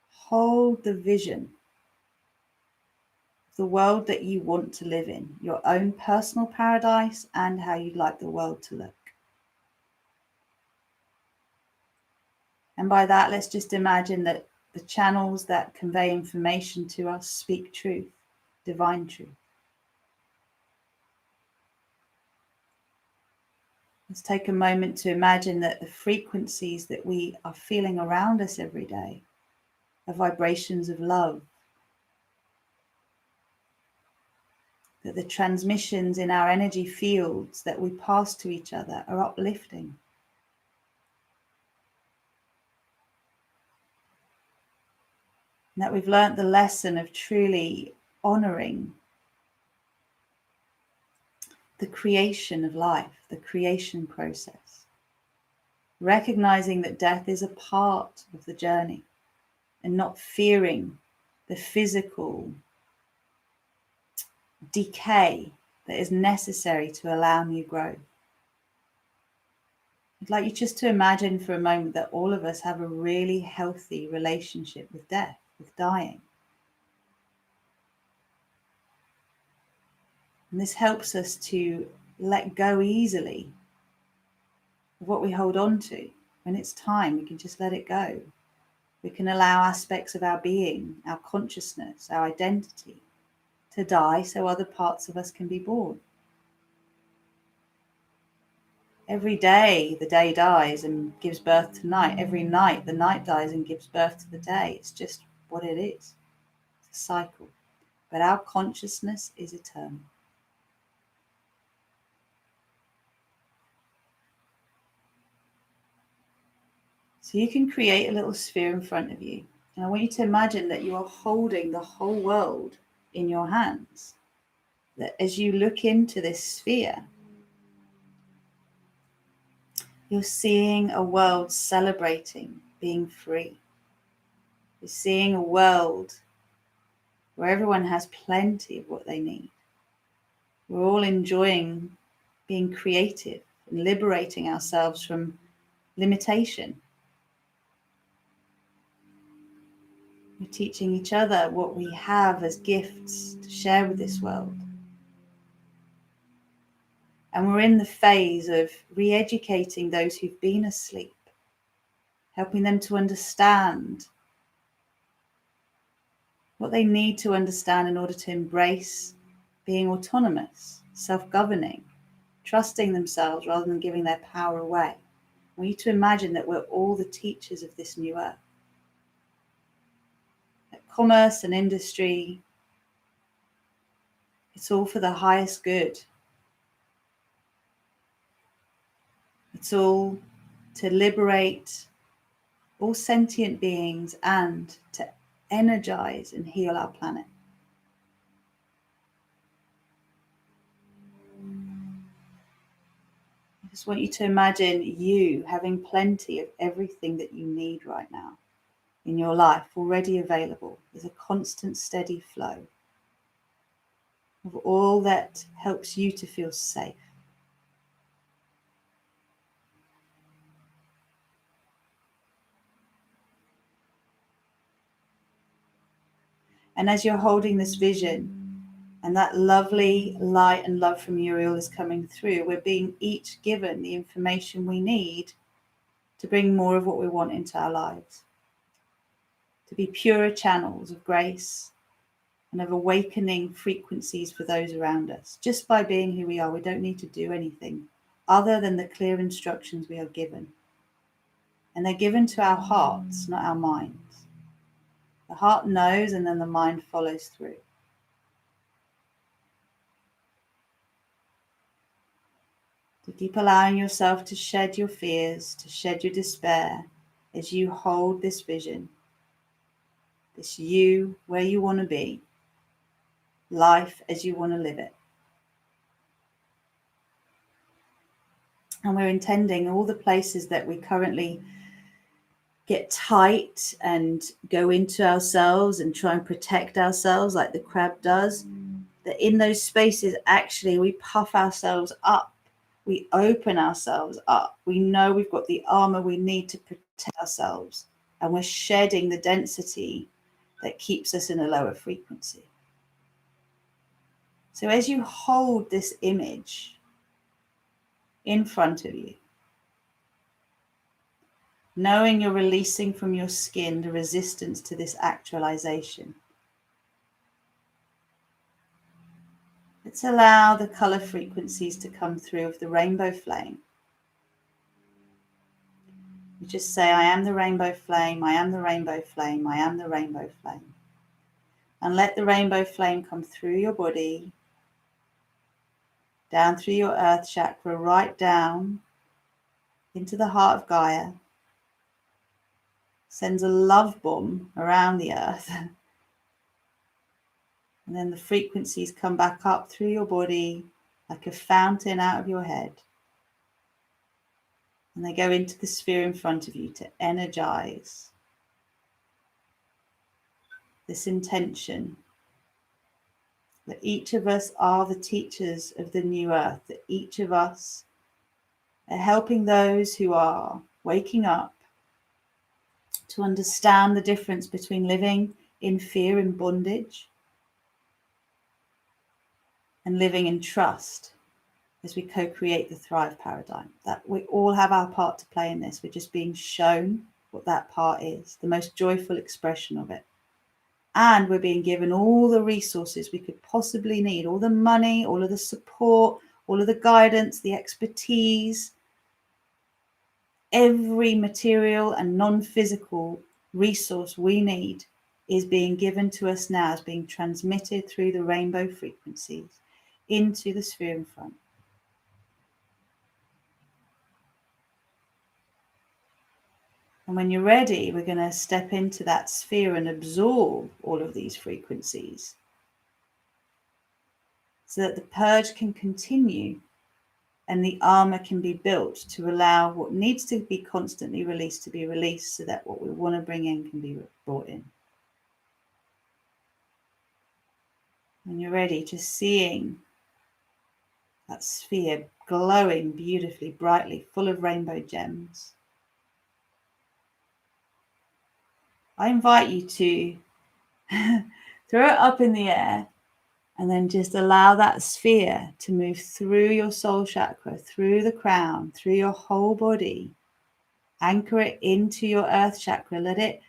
hold the vision of the world that you want to live in, your own personal paradise, and how you'd like the world to look. And by that, let's just imagine that the channels that convey information to us speak truth, divine truth. Let's take a moment to imagine that the frequencies that we are feeling around us every day are vibrations of love, that the transmissions in our energy fields that we pass to each other are uplifting. And that we've learnt the lesson of truly honoring the creation of life, the creation process. Recognizing that death is a part of the journey and not fearing the physical decay that is necessary to allow new growth. I'd like you just to imagine for a moment that all of us have a really healthy relationship with death, with dying. And this helps us to let go easily of what we hold on to. When it's time, we can just let it go. We can allow aspects of our being, our consciousness, our identity to die so other parts of us can be born. Every day, the day dies and gives birth to night. Every night, the night dies and gives birth to the day. It's just what it is. It's a cycle. But our consciousness is eternal. So you can create a little sphere in front of you. And I want you to imagine that you are holding the whole world in your hands. That as you look into this sphere, you're seeing a world celebrating being free. You're seeing a world where everyone has plenty of what they need. We're all enjoying being creative and liberating ourselves from limitation. We're teaching each other what we have as gifts to share with this world. And we're in the phase of re-educating those who've been asleep, helping them to understand what they need to understand in order to embrace being autonomous, self-governing, trusting themselves rather than giving their power away. We need to imagine that we're all the teachers of this new earth. That commerce and industry, it's all for the highest good. It's all to liberate all sentient beings and to energize and heal our planet. I just want you to imagine you having plenty of everything that you need right now in your life already available. There's a constant, steady flow of all that helps you to feel safe. And as you're holding this vision and that lovely light and love from Uriel is coming through, we're being each given the information we need to bring more of what we want into our lives, to be purer channels of grace and of awakening frequencies for those around us. Just by being who we are, we don't need to do anything other than the clear instructions we are given. And they're given to our hearts, not our minds. The heart knows and then the mind follows through. To keep allowing yourself to shed your fears, to shed your despair as you hold this vision, this you where you want to be, life as you want to live it. And we're intending all the places that we currently get tight and go into ourselves and try and protect ourselves like the crab does, that in those spaces, actually, we puff ourselves up. We open ourselves up. We know we've got the armor we need to protect ourselves. And we're shedding the density that keeps us in a lower frequency. So as you hold this image in front of you, knowing you're releasing from your skin the resistance to this actualization, let's allow the color frequencies to come through of the rainbow flame. You just say, I am the rainbow flame, I am the rainbow flame, I am the rainbow flame. And let the rainbow flame come through your body, down through your earth chakra, right down into the heart of Gaia. Sends a love bomb around the earth. And then the frequencies come back up through your body like a fountain out of your head. And they go into the sphere in front of you to energize this intention that each of us are the teachers of the new earth, that each of us are helping those who are waking up to understand the difference between living in fear and bondage and living in trust as we co-create the Thrive paradigm. That we all have our part to play in this. We're just being shown what that part is, the most joyful expression of it. And we're being given all the resources we could possibly need, all the money, all of the support, all of the guidance, the expertise, every material and non-physical resource we need is being given to us now, is being transmitted through the rainbow frequencies into the sphere in front. And when you're ready, we're going to step into that sphere and absorb all of these frequencies so that the purge can continue and the armor can be built to allow what needs to be constantly released to be released, so that what we want to bring in can be brought in. When you're ready, just seeing that sphere glowing beautifully, brightly, full of rainbow gems. I invite you to throw it up in the air and then just allow that sphere to move through your soul chakra, through the crown, through your whole body. Anchor it into your earth chakra. Let it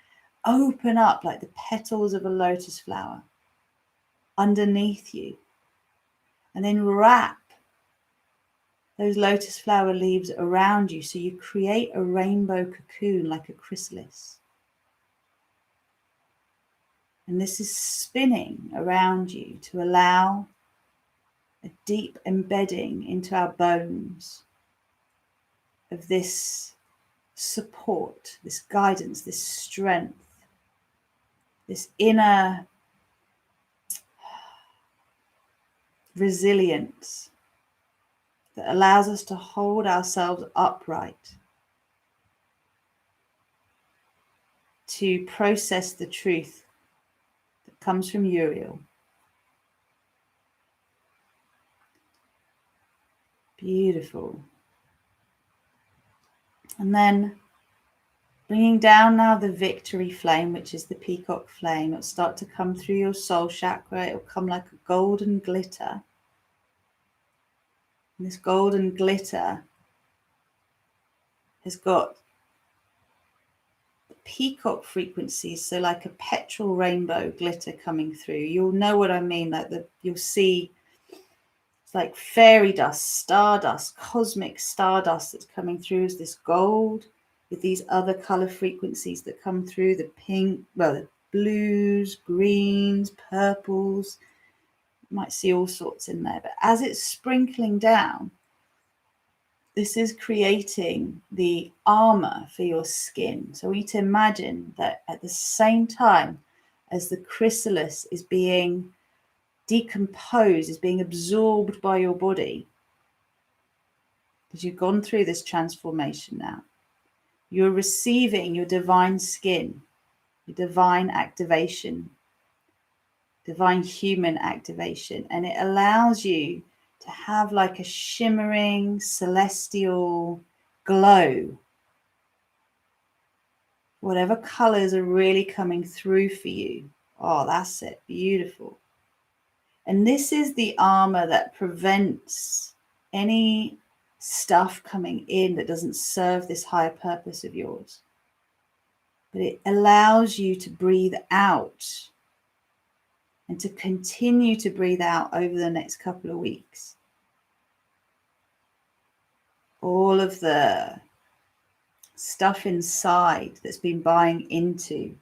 open up like the petals of a lotus flower underneath you. And then wrap those lotus flower leaves around you so you create a rainbow cocoon like a chrysalis. And this is spinning around you to allow a deep embedding into our bones of this support, this guidance, this strength, this inner resilience that allows us to hold ourselves upright, to process the truth that comes from Uriel. Beautiful. And then bringing down now the victory flame, which is the peacock flame. It'll start to come through your soul chakra. It'll come like a golden glitter. And this golden glitter has got peacock frequencies, so like a petrol rainbow glitter coming through. You'll know what I mean, you'll see it's like fairy dust, stardust, cosmic stardust that's coming through as this gold with these other color frequencies that come through, the pink, well, the blues, greens, purples. You might see all sorts in there, but as it's sprinkling down, this is creating the armor for your skin. So we need to imagine that at the same time as the chrysalis is being decomposed, is being absorbed by your body, because you've gone through this transformation now. You're receiving your divine skin, your divine activation, divine human activation, and it allows you to have like a shimmering celestial glow. Whatever colors are really coming through for you. Oh, that's it. Beautiful. And this is the armor that prevents any stuff coming in that doesn't serve this higher purpose of yours. But it allows you to breathe out and to continue to breathe out over the next couple of weeks. All of the stuff inside that's been buying into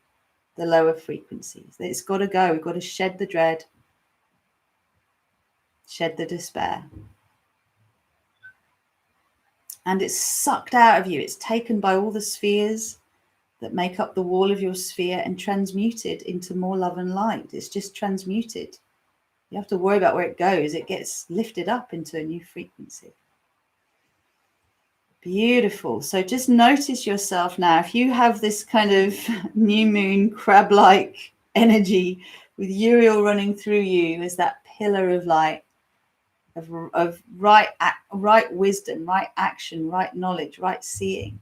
the lower frequencies. It's got to go. We've got to shed the dread, shed the despair. And it's sucked out of you. It's taken by all the spheres that make up the wall of your sphere and transmuted into more love and light. It's just transmuted. You have to worry about where it goes. It gets lifted up into a new frequency. Beautiful. So just notice yourself now. If you have this kind of new moon crab-like energy with Uriel running through you as that pillar of light, of right wisdom, right action, right knowledge, right seeing,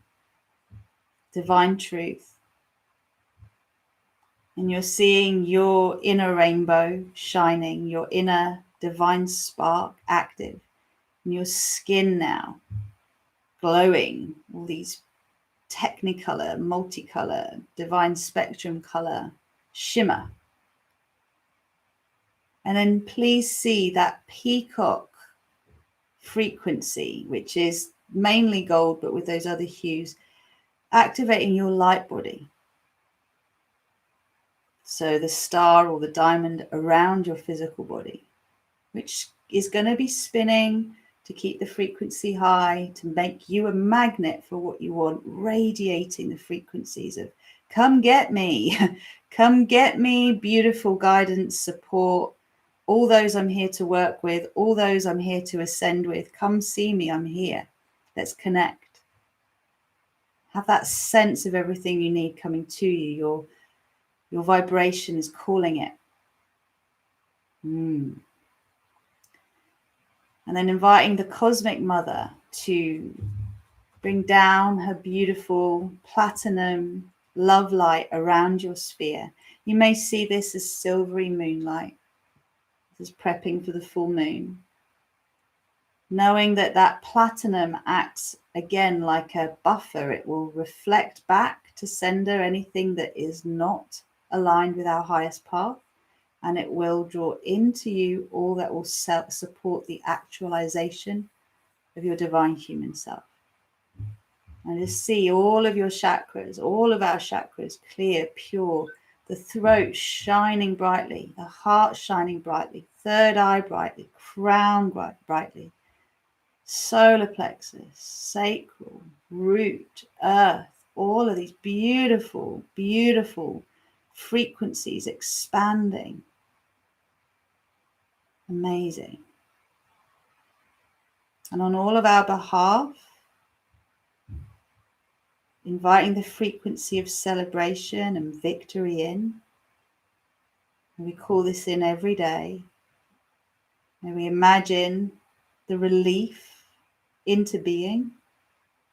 divine truth. And you're seeing your inner rainbow shining, your inner divine spark active, and your skin now glowing, all these technicolor, multicolor, divine spectrum color, shimmer. And then please see that peacock frequency, which is mainly gold, but with those other hues, activating your light body. So the star or the diamond around your physical body, which is going to be spinning to keep the frequency high, to make you a magnet for what you want, radiating the frequencies of come get me, come get me, beautiful guidance, support, all those I'm here to work with, all those I'm here to ascend with, come see me, I'm here. Let's connect. Have that sense of everything you need coming to you. Your vibration is calling it. And then inviting the cosmic mother to bring down her beautiful platinum love light around your sphere. You may see this as silvery moonlight. This is prepping for the full moon. Knowing that that platinum acts again like a buffer. It will reflect back to sender anything that is not aligned with our highest path. And it will draw into you all that will support the actualization of your divine human self. And just see all of your chakras, all of our chakras clear, pure, the throat shining brightly, the heart shining brightly, third eye brightly, crown brightly, solar plexus, sacral, root, earth, all of these beautiful, beautiful frequencies expanding. Amazing. And on all of our behalf, inviting the frequency of celebration and victory in. And we call this in every day. And we imagine the relief into being.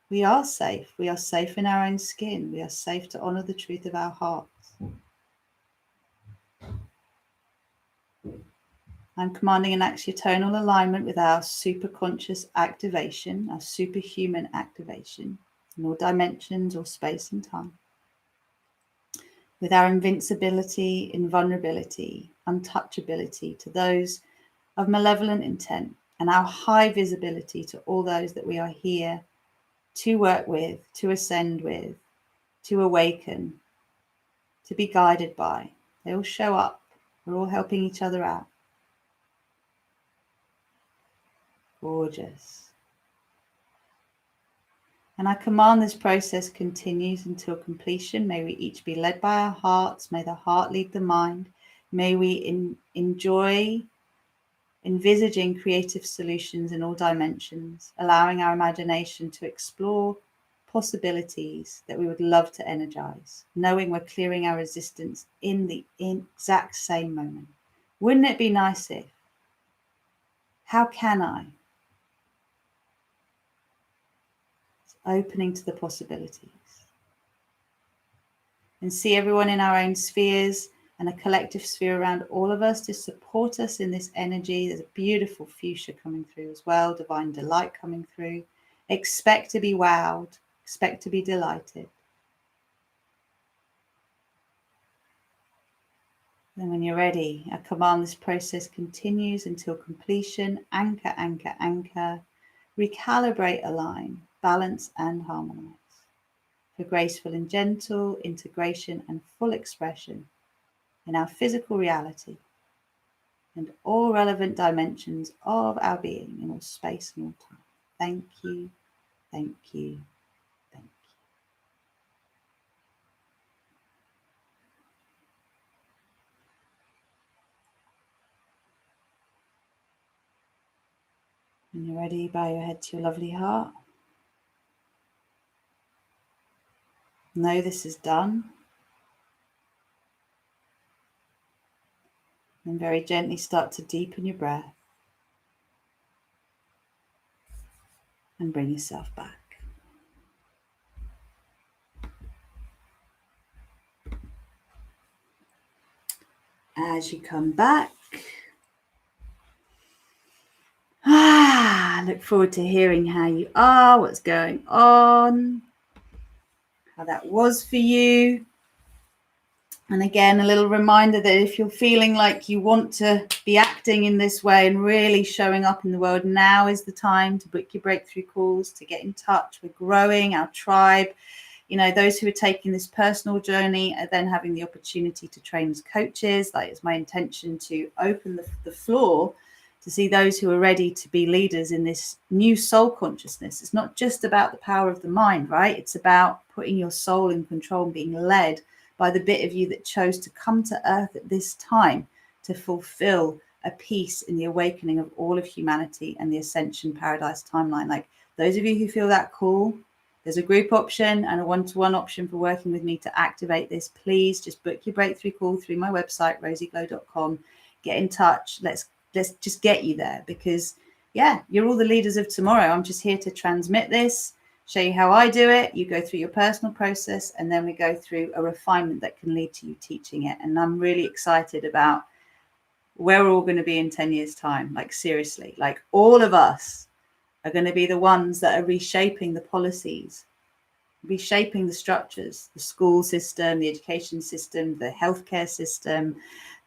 We are safe. We are safe in our own skin. We are safe to honor the truth of our hearts. I'm commanding an axiotonal alignment with our superconscious activation, our superhuman activation, in all dimensions or space and time. With our invincibility, invulnerability, untouchability to those of malevolent intent, and our high visibility to all those that we are here to work with, to ascend with, to awaken, to be guided by. They all show up. We're all helping each other out. Gorgeous. And I command this process continues until completion. May we each be led by our hearts. May the heart lead the mind. May we enjoy envisaging creative solutions in all dimensions, allowing our imagination to explore possibilities that we would love to energize, knowing we're clearing our resistance in the exact same moment. Wouldn't it be nice if? How can I? It's opening to the possibilities. And see everyone in our own spheres and a collective sphere around all of us to support us in this energy. There's a beautiful fuchsia coming through as well, divine delight coming through. Expect to be wowed, expect to be delighted. Then when you're ready, I command this process continues until completion. Anchor, anchor, anchor. Recalibrate, align, balance and harmonize. For graceful and gentle integration and full expression in our physical reality and all relevant dimensions of our being in all space and all time. Thank you, thank you, thank you. When you're ready, bow your head to your lovely heart. Know this is done. And very gently start to deepen your breath. And bring yourself back. As you come back, look forward to hearing how you are, what's going on, how that was for you. And again, a little reminder that if you're feeling like you want to be acting in this way and really showing up in the world, now is the time to book your breakthrough calls, to get in touch. We're growing our tribe. You know, those who are taking this personal journey are then having the opportunity to train as coaches. That is my intention, to open the floor to see those who are ready to be leaders in this new soul consciousness. It's not just about the power of the mind, right? It's about putting your soul in control and being led by the bit of you that chose to come to earth at this time to fulfill a piece in the awakening of all of humanity and the ascension paradise timeline. Like those of you who feel that call, there's a group option and a one-to-one option for working with me to activate this. Please just book your breakthrough call through my website, RozyGlow.com. Get in touch. Let's just get you there, because yeah, you're all the leaders of tomorrow. I'm just here to transmit this, show you how I do it. You go through your personal process, and then we go through a refinement that can lead to you teaching it. And I'm really excited about where we're all going to be in 10 years time. Like seriously, like all of us are going to be the ones that are reshaping the policies, reshaping the structures, the school system, the education system, the healthcare system,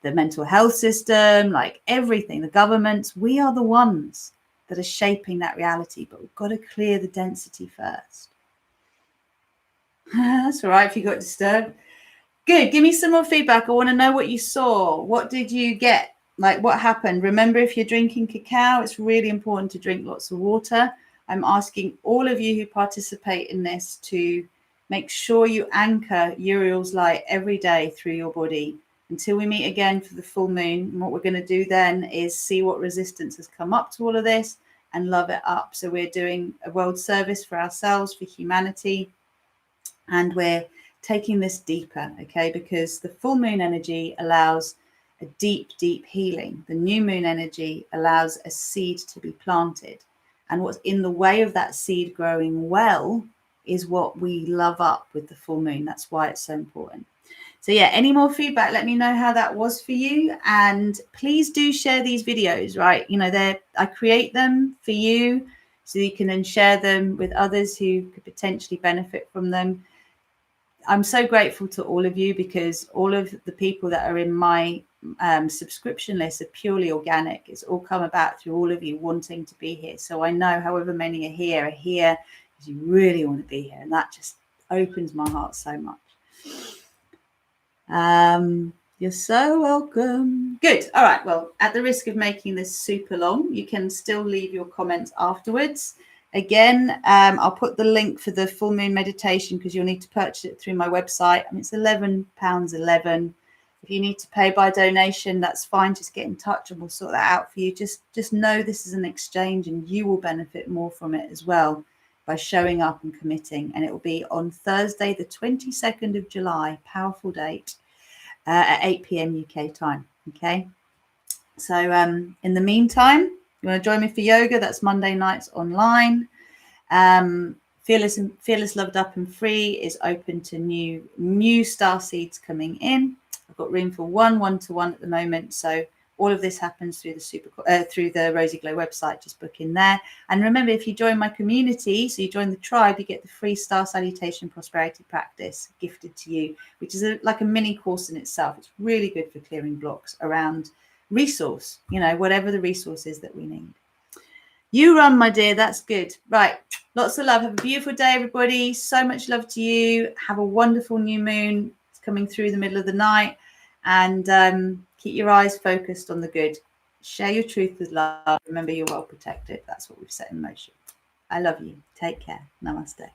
the mental health system, like everything, the governments. We are the ones that are shaping that reality, but we've got to clear the density first. That's all right if you got disturbed. Good. Give me some more feedback. I want to know what you saw. What did you get? Like what happened? Remember, if you're drinking cacao, it's really important to drink lots of water. I'm asking all of you who participate in this to make sure you anchor Uriel's light every day through your body until we meet again for the full moon. And what we're going to do then is see what resistance has come up to all of this and love it up. So we're doing a world service for ourselves, for humanity, and we're taking this deeper, okay? Because the full moon energy allows a deep, deep healing. The new moon energy allows a seed to be planted. And what's in the way of that seed growing well is what we love up with the full moon. That's why it's so important. So yeah, any more feedback, let me know how that was for you. And please do share these videos, right? You know, I create them for you so you can then share them with others who could potentially benefit from them. I'm so grateful to all of you, because all of the people that are in my subscription list are purely organic. It's all come about through all of you wanting to be here. So I know however many are here because you really want to be here. And that just opens my heart so much. You're so welcome. Good. All right. Well, at the risk of making this super long, you can still leave your comments afterwards. Again, I'll put the link for the full moon meditation, because you'll need to purchase it through my website. I mean, it's £11.11. If you need to pay by donation, that's fine. Just get in touch and we'll sort that out for you. Just know this is an exchange and you will benefit more from it as well by showing up and committing. And it will be on Thursday, the 22nd of July, powerful date, at 8 p.m. UK time. Okay. So in the meantime, you want to join me for yoga? That's Monday nights online. Fearless, Loved Up and Free is open to new star seeds coming in. I've got room for one-to-one at the moment. So all of this happens through the RozyGlow website. Just book in there. And remember, if you join my community, so you join the tribe, you get the free Star Salutation Prosperity Practice gifted to you, which is like a mini course in itself. It's really good for clearing blocks around resource, whatever the resource is that we need. You run, my dear. That's good. Right. Lots of love. Have a beautiful day, everybody. So much love to you. Have a wonderful new moon. It's coming through the middle of the night. And keep your eyes focused on the good. Share your truth with love. Remember, you're well protected. That's what we've set in motion. I love you. Take care. Namaste.